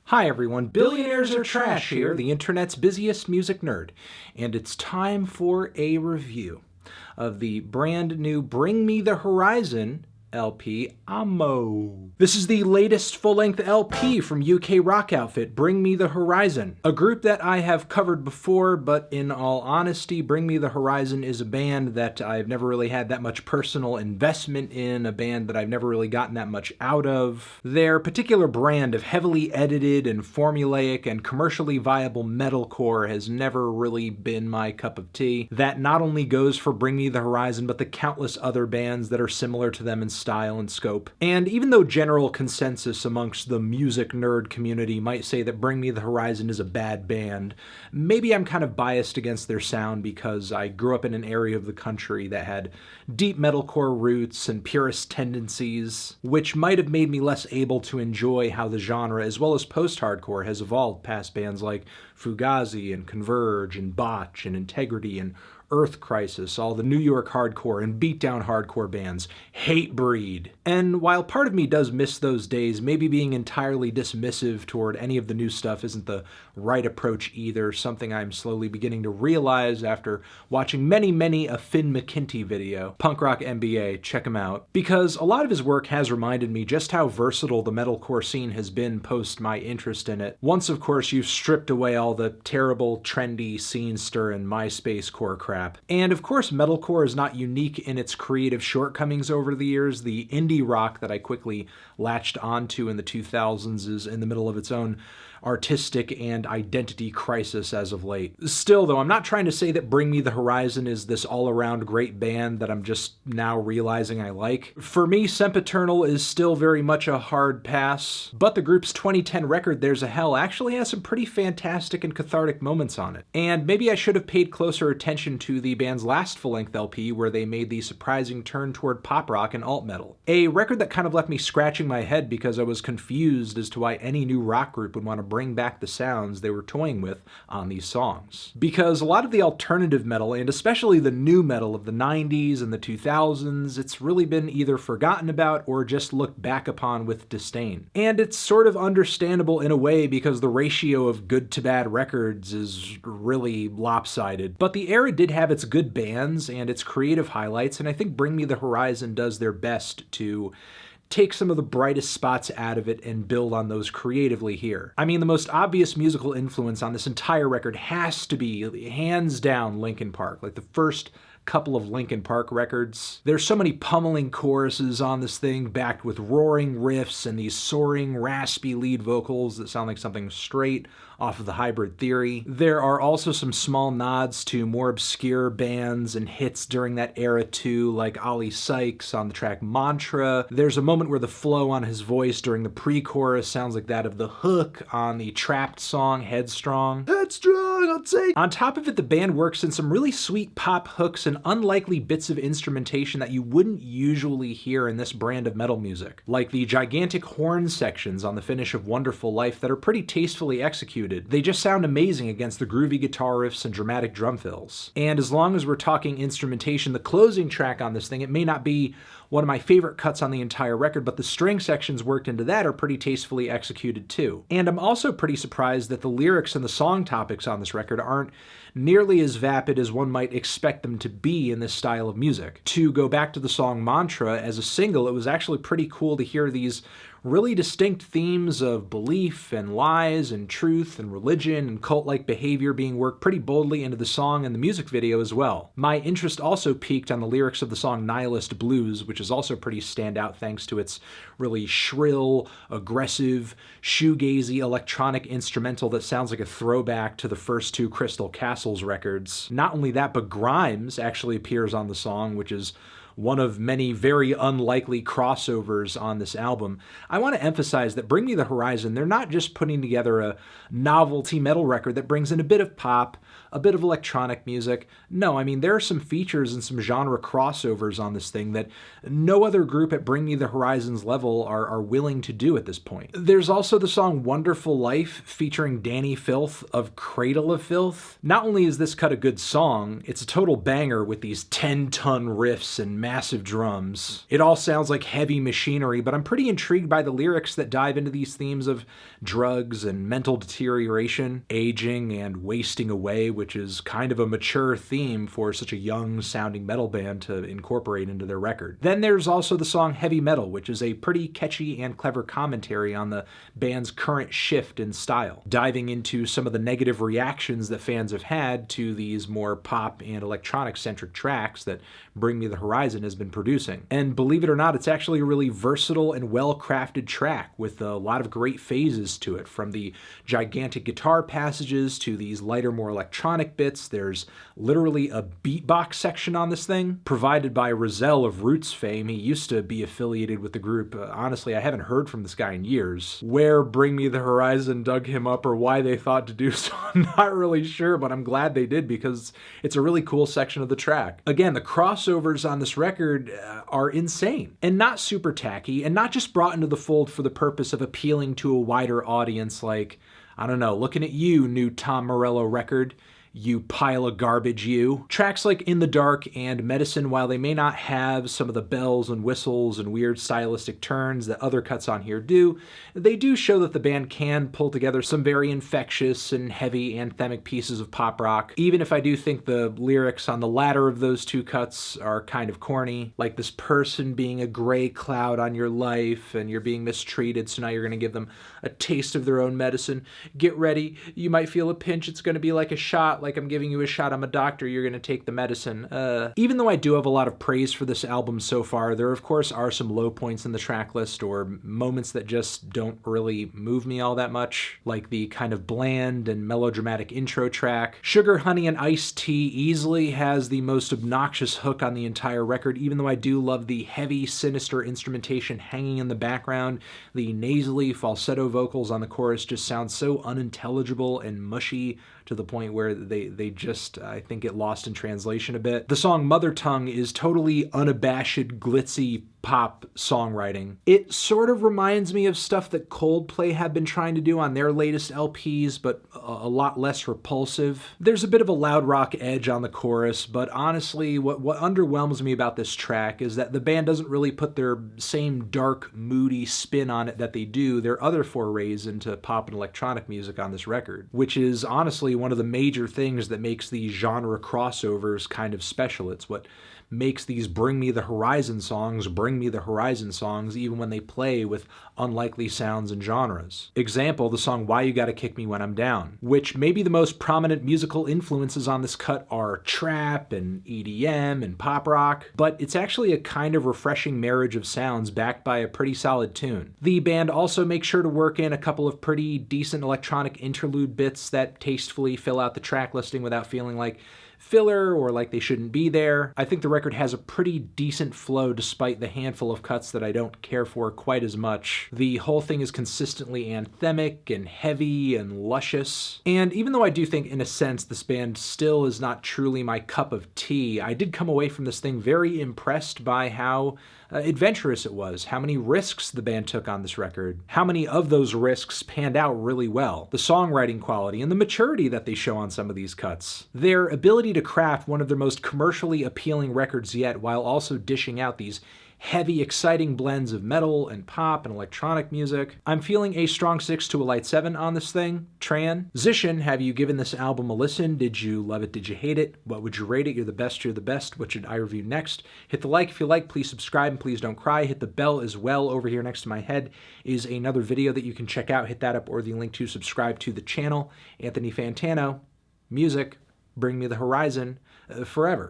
Hi everyone, Billionaires Are Trash here, the internet's busiest music nerd, and it's time for a review of the brand new Bring Me the Horizon LP, Ammo. This is the latest full-length LP from UK rock outfit Bring Me the Horizon, a group that I have covered before, but in all honesty, Bring Me the Horizon is a band that I've never really had that much personal investment in, a band that I've never really gotten that much out of. Their particular brand of heavily edited and formulaic and commercially viable metalcore has never really been my cup of tea. That not only goes for Bring Me the Horizon, but the countless other bands that are similar to them in style and scope. And even though general consensus amongst the music nerd community might say that Bring Me the Horizon is a bad band, maybe I'm kind of biased against their sound because I grew up in an area of the country that had deep metalcore roots and purist tendencies, which might have made me less able to enjoy how the genre, as well as post-hardcore, has evolved past bands like Fugazi and Converge and Botch and Integrity and Earth Crisis, all the New York hardcore and beatdown hardcore bands, Hatebreed. And while part of me does miss those days, maybe being entirely dismissive toward any of the new stuff isn't the right approach either, something I'm slowly beginning to realize after watching many a Finn McKinty video. Punk Rock MBA, check him out. Because a lot of his work has reminded me just how versatile the metalcore scene has been post my interest in it. Once, of course, you've stripped away all the terrible, trendy, scene-stirring MySpace core crap. And of course, metalcore is not unique in its creative shortcomings over the years. The indie rock that I quickly latched onto in the 2000s is in the middle of its own artistic and identity crisis as of late. Still, though, I'm not trying to say that Bring Me the Horizon is this all-around great band that I'm just now realizing I like. For me, Sempiternal is still very much a hard pass, but the group's 2010 record, There's a Hell, actually has some pretty fantastic and cathartic moments on it. And maybe I should have paid closer attention to the band's last full-length LP, where they made the surprising turn toward pop rock and alt metal. A record that kind of left me scratching my head because I was confused as to why any new rock group would want to bring back the sounds they were toying with on these songs. Because a lot of the alternative metal, and especially the new metal of the 90s and the 2000s, it's really been either forgotten about or just looked back upon with disdain. And it's sort of understandable in a way because the ratio of good to bad records is really lopsided. But the era did have its good bands and its creative highlights, and I think Bring Me the Horizon does their best to take some of the brightest spots out of it and build on those creatively here. I mean, the most obvious musical influence on this entire record has to be, hands down, Linkin Park. Like the first couple of Linkin Park records. There's so many pummeling choruses on this thing, backed with roaring riffs and these soaring, raspy lead vocals that sound like something straight off of the Hybrid Theory. There are also some small nods to more obscure bands and hits during that era too, like Ollie Sykes on the track Mantra. There's a moment where the flow on his voice during the pre-chorus sounds like that of the hook on the Trapped song Headstrong. Headstrong, I'll take. On top of it, the band works in some really sweet pop hooks and unlikely bits of instrumentation that you wouldn't usually hear in this brand of metal music, like the gigantic horn sections on the finish of Wonderful Life that are pretty tastefully executed. They just sound amazing against the groovy guitar riffs and dramatic drum fills. And as long as we're talking instrumentation, the closing track on this thing, it may not be one of my favorite cuts on the entire record, but the string sections worked into that are pretty tastefully executed too. And I'm also pretty surprised that the lyrics and the song topics on this record aren't nearly as vapid as one might expect them to be in this style of music. To go back to the song Mantra, as a single, it was actually pretty cool to hear these really distinct themes of belief and lies and truth and religion and cult-like behavior being worked pretty boldly into the song and the music video as well. My interest also peaked on the lyrics of the song Nihilist Blues, which is also pretty standout thanks to its really shrill, aggressive, shoegazy electronic instrumental that sounds like a throwback to the first two Crystal Castles records. Not only that, but Grimes actually appears on the song, which is one of many very unlikely crossovers on this album. I want to emphasize that Bring Me the Horizon, they're not just putting together a novelty metal record that brings in a bit of pop, a bit of electronic music. No, I mean, there are some features and some genre crossovers on this thing that no other group at Bring Me the Horizon's level are willing to do at this point. There's also the song Wonderful Life featuring Danny Filth of Cradle of Filth. Not only is this cut a good song, it's a total banger with these 10-ton riffs and massive drums. It all sounds like heavy machinery, but I'm pretty intrigued by the lyrics that dive into these themes of drugs and mental deterioration, aging and wasting away, which is kind of a mature theme for such a young sounding metal band to incorporate into their record. Then there's also the song Heavy Metal, which is a pretty catchy and clever commentary on the band's current shift in style, diving into some of the negative reactions that fans have had to these more pop and electronic-centric tracks that Bring Me the Horizon has been producing. And believe it or not, it's actually a really versatile and well-crafted track with a lot of great phases to it, from the gigantic guitar passages to these lighter, more electronic bits. There's literally a beatbox section on this thing, provided by Rozelle of Roots fame. He used to be affiliated with the group. Honestly, I haven't heard from this guy in years. Where Bring Me the Horizon dug him up or why they thought to do so, I'm not really sure, but I'm glad they did because it's a really cool section of the track. Again, the crossovers on this record are insane and not super tacky and not just brought into the fold for the purpose of appealing to a wider audience like, I don't know, looking at you, new Tom Morello record, you pile of garbage, you. Tracks like In the Dark and Medicine, while they may not have some of the bells and whistles and weird stylistic turns that other cuts on here do, they do show that the band can pull together some very infectious and heavy anthemic pieces of pop rock, even if I do think the lyrics on the latter of those two cuts are kind of corny, like this person being a gray cloud on your life and you're being mistreated, so now you're going to give them a taste of their own medicine. Get ready, you might feel a pinch, it's going to be like a shot, like I'm giving you a shot, I'm a doctor, you're gonna take the medicine. Even though I do have a lot of praise for this album so far, there of course are some low points in the track list or moments that just don't really move me all that much, like the kind of bland and melodramatic intro track. Sugar, Honey, and Iced Tea easily has the most obnoxious hook on the entire record, even though I do love the heavy, sinister instrumentation hanging in the background. The nasally falsetto vocals on the chorus just sound so unintelligible and mushy to the point where they just, I think, get lost in translation a bit. The song Mother Tongue is totally unabashed, glitzy pop songwriting. It sort of reminds me of stuff that Coldplay have been trying to do on their latest LPs, but a lot less repulsive. There's a bit of a loud rock edge on the chorus, but honestly, what underwhelms me about this track is that the band doesn't really put their same dark, moody spin on it that they do their other forays into pop and electronic music on this record, which is honestly one of the major things that makes these genre crossovers kind of special. It's what makes these Bring Me the Horizon songs, even when they play with unlikely sounds and genres. Example, the song Why You Gotta Kick Me When I'm Down, which maybe the most prominent musical influences on this cut are trap and EDM and pop rock, but it's actually a kind of refreshing marriage of sounds backed by a pretty solid tune. The band also makes sure to work in a couple of pretty decent electronic interlude bits that tastefully fill out the track listing without feeling like filler or like they shouldn't be there. I think the record has a pretty decent flow despite the handful of cuts that I don't care for quite as much. The whole thing is consistently anthemic and heavy and luscious. And even though I do think in a sense this band still is not truly my cup of tea, I did come away from this thing very impressed by how adventurous it was, how many risks the band took on this record, how many of those risks panned out really well, the songwriting quality, and the maturity that they show on some of these cuts. Their ability to craft one of their most commercially appealing records yet while also dishing out these heavy, exciting blends of metal and pop and electronic music. I'm feeling a strong 6 to a light 7 on this thing. Tran. Zishin, have you given this album a listen? Did you love it? Did you hate it? What would you rate it? You're the best, you're the best. What should I review next? Hit the like if you like. Please subscribe and please don't cry. Hit the bell as well. Over here next to my head is another video that you can check out. Hit that up or the link to subscribe to the channel. Anthony Fantano. Music. Bring Me the Horizon. Forever.